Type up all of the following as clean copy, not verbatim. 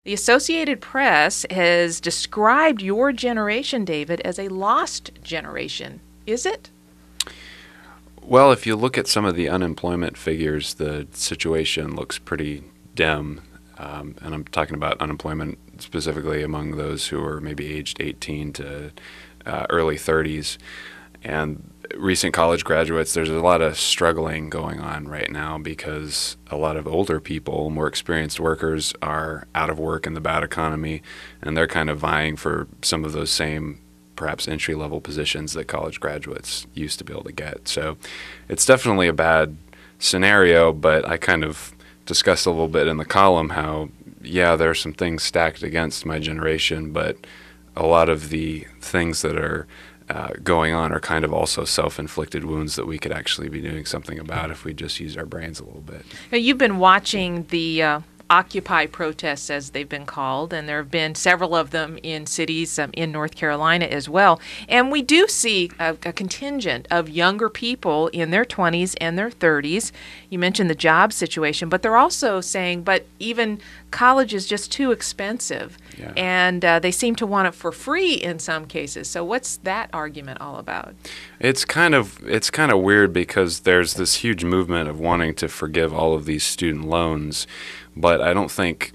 The Associated Press has described your generation, David, as a lost generation. Is it? Well, if you look at some of the unemployment figures, the situation looks pretty dim. And I'm talking about unemployment specifically among those who are maybe aged 18 to early 30s. And recent college graduates, there's a lot of struggling going on right now because a lot of older people, more experienced workers, are out of work in the bad economy, and they're kind of vying for some of those same perhaps entry-level positions that college graduates used to be able to get. So it's definitely a bad scenario, but I kind of discussed a little bit in the column how, yeah, there are some things stacked against my generation, but a lot of the things that are going on are kind of also self-inflicted wounds that we could actually be doing something about if we just use our brains a little bit. Now, you've been watching the Occupy protests, as they've been called, and there have been several of them in cities in North Carolina as well. And we do see a contingent of younger people in their 20s and their 30s. You mentioned the job situation, but they're also saying, but even college is just too expensive. Yeah. And they seem to want it for free in some cases. So what's that argument all about? It's kind of weird because there's this huge movement of wanting to forgive all of these student loans, but I don't think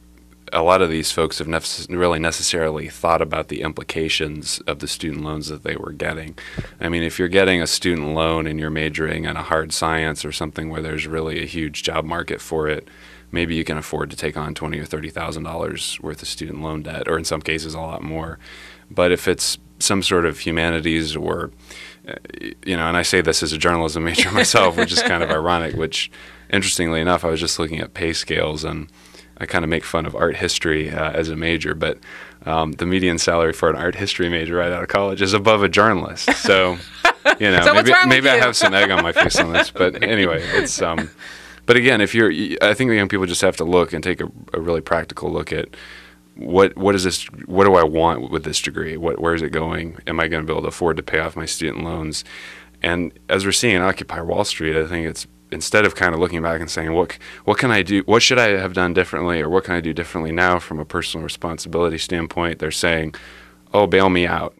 a lot of these folks have really necessarily thought about the implications of the student loans that they were getting. I mean, if you're getting a student loan and you're majoring in a hard science or something where there's really a huge job market for it, maybe you can afford to take on $20,000 or $30,000 worth of student loan debt, or in some cases a lot more. But if it's some sort of humanities or, and I say this as a journalism major myself, which is kind of ironic, which interestingly enough, I was just looking at pay scales, and I kind of make fun of art history as a major, but the median salary for an art history major right out of college is above a journalist. So, So maybe I have some egg on my face on this, but anyway, it's but again, I think the young people just have to look and take a really practical look at what is this? What do I want with this degree? Where is it going? Am I going to be able to afford to pay off my student loans? And as we're seeing in Occupy Wall Street, I think it's, instead of kind of looking back and saying, what can I do? What should I have done differently, or what can I do differently now from a personal responsibility standpoint? They're saying, oh, bail me out.